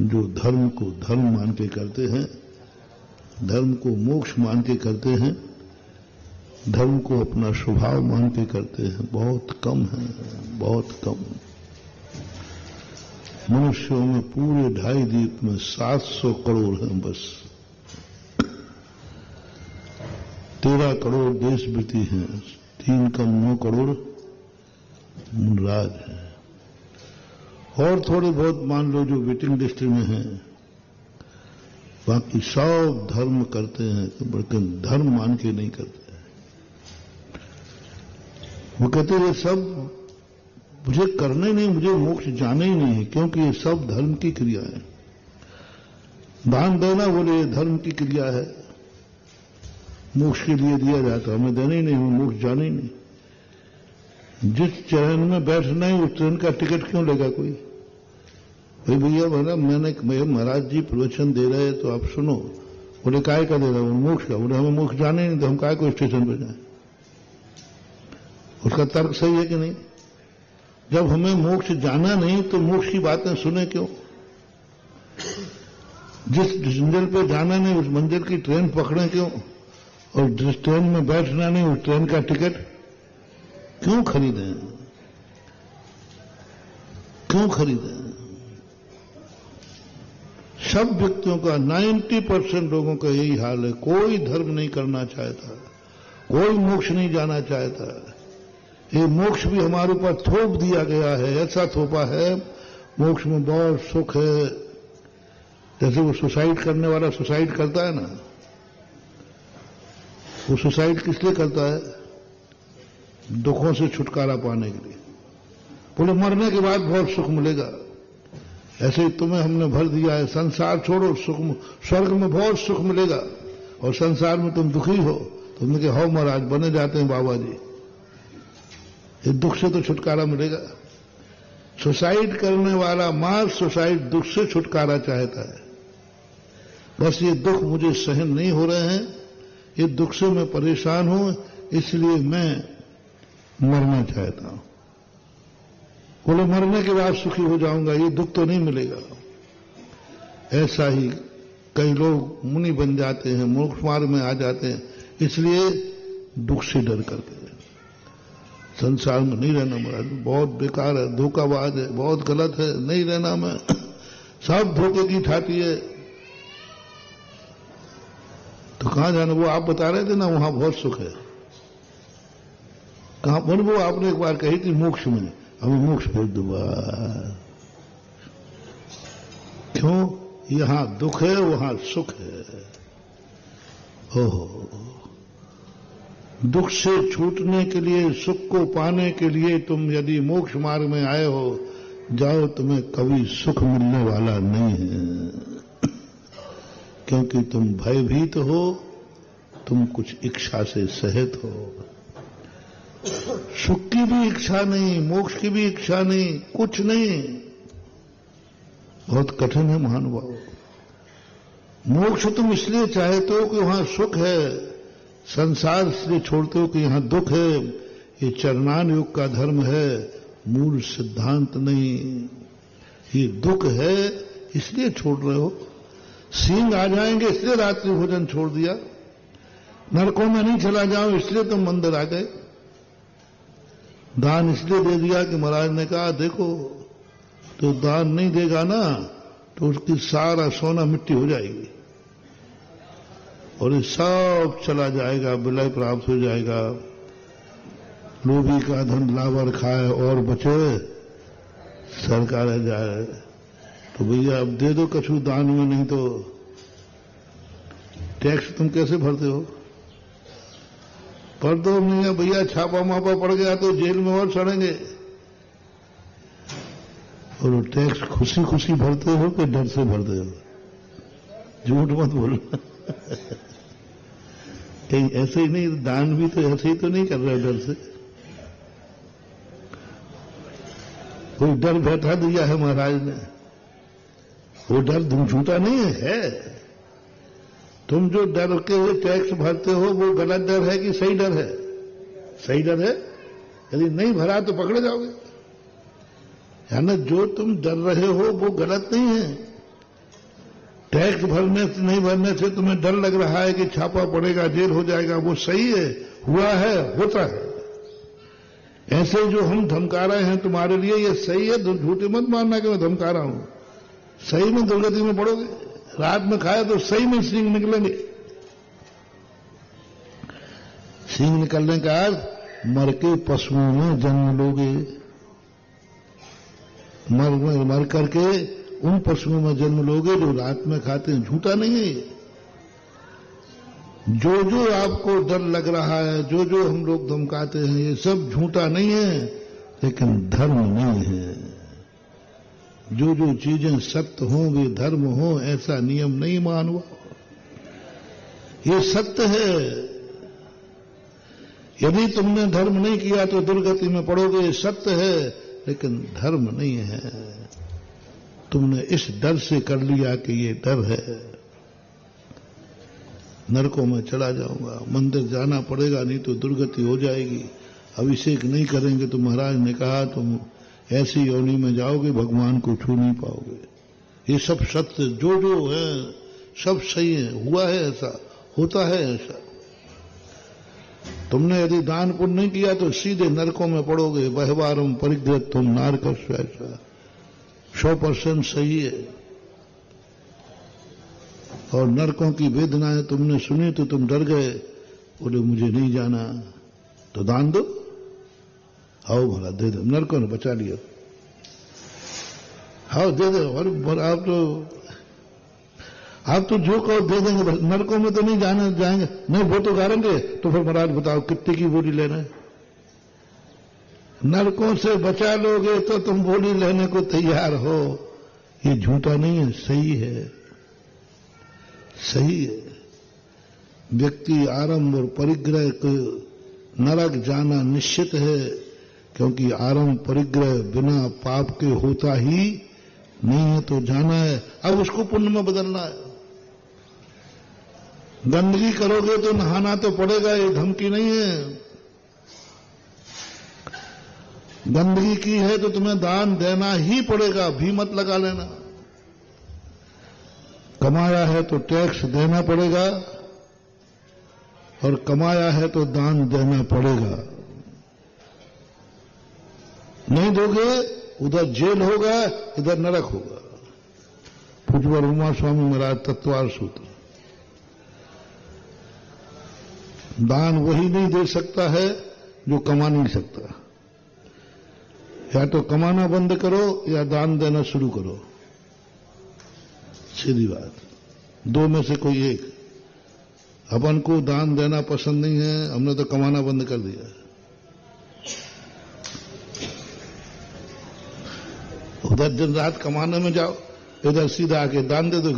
जो धर्म को धर्म मान के करते हैं, धर्म को मोक्ष मान के करते हैं, धर्म को अपना स्वभाव मान के करते हैं, बहुत कम है, बहुत कम। मनुष्यों में पूरे 2.5 द्वीप में 700 करोड़ हैं बस। 13 करोड़ देश वृत्ति हैं, 3 कम 9 करोड़ राज हैं, और थोड़े बहुत मान लो जो वेटिंग लिस्ट में हैं। बाकी सब धर्म करते हैं, बल्कि धर्म मान के नहीं करते। वो कहते ये सब मुझे करने नहीं, मुझे मोक्ष जाना ही नहीं है, क्योंकि ये सब धर्म की क्रिया है। दान देना बोले ये धर्म की क्रिया है, मोक्ष के लिए दिया जाता है, हमें देना ही नहीं, हमें मोक्ष जाना ही नहीं। जिस ट्रेन में बैठना है उस ट्रेन का टिकट क्यों लेगा कोई? भाई भैया बोला मैंने महाराज जी प्रवचन दे रहे हैं तो आप सुनो। बोले काय का दे रहा हूं? मोक्ष का। बोले हमें मोक्ष जाने नहीं तो हम काय को स्टेशन पर जाए? उसका तर्क सही है कि नहीं? जब हमें मोक्ष जाना नहीं तो मोक्ष की बातें सुने क्यों? जिस मंजिल पे जाना नहीं उस मंजिल की ट्रेन पकड़े क्यों? और जिस ट्रेन में बैठना नहीं उस ट्रेन का टिकट क्यों खरीदें? क्यों खरीदें? सब व्यक्तियों का 90% लोगों का यही हाल है। कोई धर्म नहीं करना चाहता, कोई मोक्ष नहीं जाना चाहता। ये मोक्ष भी हमारे ऊपर थोप दिया गया है, ऐसा थोपा है मोक्ष में बहुत सुख है। जैसे वो सुसाइड करने वाला सुसाइड करता है ना, वो सुसाइड किस लिए करता है? दुखों से छुटकारा पाने के लिए। बोले मरने के बाद बहुत सुख मिलेगा। ऐसे ही तुम्हें हमने भर दिया है, संसार छोड़ो, सुख स्वर्ग में बहुत सुख मिलेगा, और संसार में तुम दुखी हो। तुमने कहा हो महाराज, बने जाते हैं बाबा जी, ये दुख से तो छुटकारा मिलेगा। सुसाइड करने वाला मार सुसाइड दुख से छुटकारा चाहता है। बस ये दुख मुझे सहन नहीं हो रहे हैं, ये दुख से मैं परेशान हूं, इसलिए मैं मरना चाहता हूं। बोले मरने के बाद सुखी हो जाऊंगा, ये दुख तो नहीं मिलेगा। ऐसा ही कई लोग मुनि बन जाते हैं, मोक्ष मार्ग में आ जाते हैं, इसलिए दुख से डर करते हैं। संसार में नहीं रहना महाराज, बहुत बेकार है, धोखाबाज है, बहुत गलत है, नहीं रहना मैं, सब धोखे की ठाटी है। तो कहां जाना? वो आप बता रहे थे ना वहां बहुत सुख है। कहां? बोले वो आपने एक बार कही थी मोक्ष में, हमें मोक्ष भेज दो। क्यों? यहां दुख है वहां सुख है। ओहो, दुख से छूटने के लिए, सुख को पाने के लिए तुम यदि मोक्ष मार्ग में आए हो, जाओ, तुम्हें कभी सुख मिलने वाला नहीं है, क्योंकि तुम भयभीत हो, तुम कुछ इच्छा से सहित हो। सुख की भी इच्छा नहीं, मोक्ष की भी इच्छा नहीं, कुछ नहीं। बहुत कठिन है महानुभाव। मोक्ष तुम इसलिए चाहते हो कि वहां सुख है, संसार इसलिए छोड़ते हो कि यहां दुख है। ये चरणान युग का धर्म है, मूल सिद्धांत नहीं। ये दुख है इसलिए छोड़ रहे हो। सिंह आ जाएंगे इसलिए रात्रि भोजन छोड़ दिया। नरकों में नहीं चला जाऊं इसलिए तुम मंदिर आ गए। दान इसलिए दे दिया कि महाराज ने कहा देखो, तो दान नहीं देगा ना तो उसकी सारा सोना मिट्टी हो जाएगी, और ये सब चला जाएगा, विलय प्राप्त हो जाएगा। लोभी का धन लावर खाए और बचे, सरकार रह जाए। तो भैया अब दे दो कछु दान में, नहीं तो टैक्स तुम कैसे भरते हो? पर दो नहीं भैया, छापा मापा पड़ गया तो जेल में और सड़ेंगे। और वो टैक्स खुशी खुशी भरते हो कि डर से भरते हो? झूठ मत बोलना। कहीं ऐसे ही नहीं, दान भी तो ऐसे ही तो नहीं कर रहे डर से। कोई डर बैठा दिया है महाराज ने, वो डर झूठा नहीं है। तुम जो डर के हुए टैक्स भरते हो वो गलत डर है कि सही डर है? सही डर है। यदि नहीं भरा तो पकड़े जाओगे। यानी जो तुम डर रहे हो वो गलत नहीं है, टैक्स भरने से नहीं भरने से तुम्हें डर लग रहा है कि छापा पड़ेगा, जेल हो जाएगा, वो सही है, हुआ है, होता है। ऐसे जो हम धमका रहे हैं तुम्हारे लिए ये सही है, झूठे मत मानना कि मैं धमका रहा हूं। सही में दुर्गति में पड़ोगे। रात में खाया तो सही में सींग निकलेंगे। सींग निकलने का अर्थ मर के पशुओं में जन्म लोगे। मर करके उन पशुओं में जन्म लोगे जो रात में खाते हैं। झूठा नहीं है ये। जो जो आपको डर लग रहा है, जो जो हम लोग धमकाते हैं, ये सब झूठा नहीं है, लेकिन धर्म नहीं है। जो जो चीजें सत्य हों वे धर्म हो, ऐसा नियम नहीं मानो। ये सत्य है। यदि तुमने धर्म नहीं किया तो दुर्गति में पड़ोगे, ये सत्य है, लेकिन धर्म नहीं है। तुमने इस डर से कर लिया कि ये डर है। नरकों में चला जाऊंगा, मंदिर जाना पड़ेगा, नहीं तो दुर्गति हो जाएगी। अभिषेक नहीं करेंगे तो महाराज ने कहा तुम ऐसी योनि में जाओगे, भगवान को छू नहीं पाओगे। ये सब सत्य जो जो है सब सही है, हुआ है ऐसा, होता है ऐसा। तुमने यदि दान पुण्य नहीं किया तो सीधे नरकों में पड़ोगे। बहवारम परिग्रह तुम नारकस्व, ऐसा 100% सही है। और नरकों की वेदनाएं तुमने सुनी तो तुम डर गए, बोले मुझे नहीं जाना, तो दान दो, आओ भला दे दो। नरकों ने बचा लिया, आओ दे दो। और आप तो जो कहो दे देंगे, नरकों में तो नहीं जाने जाएंगे। नहीं वो तो गारेंगे, तो फिर महाराज बताओ कितने की बोली लेना है। नरकों से बचा लोगे तो तुम बोली लेने को तैयार हो। ये झूठा नहीं है, सही है, सही है। व्यक्ति आरंभ और परिग्रह को नरक जाना निश्चित है, क्योंकि आरंभ परिग्रह बिना पाप के होता ही नहीं है, तो जाना है। अब उसको पुण्य में बदलना है। गंदगी करोगे तो नहाना तो पड़ेगा, ये धमकी नहीं है। गंदगी की है तो तुम्हें दान देना ही पड़ेगा, भी मत लगा लेना। कमाया है तो टैक्स देना पड़ेगा, और कमाया है तो दान देना पड़ेगा। नहीं दोगे उधर जेल होगा, इधर नरक होगा। पूज्य उमा स्वामी महाराज तत्वार सूत्र। दान वही नहीं दे सकता है जो कमा नहीं सकता। या तो कमाना बंद करो या दान देना शुरू करो, सीधी बात। दो में से कोई एक। अपन को दान देना पसंद नहीं है, हमने तो कमाना बंद कर दिया। उधर दिन रात कमाने में जाओ, इधर सीधा आके दान दे दोगे।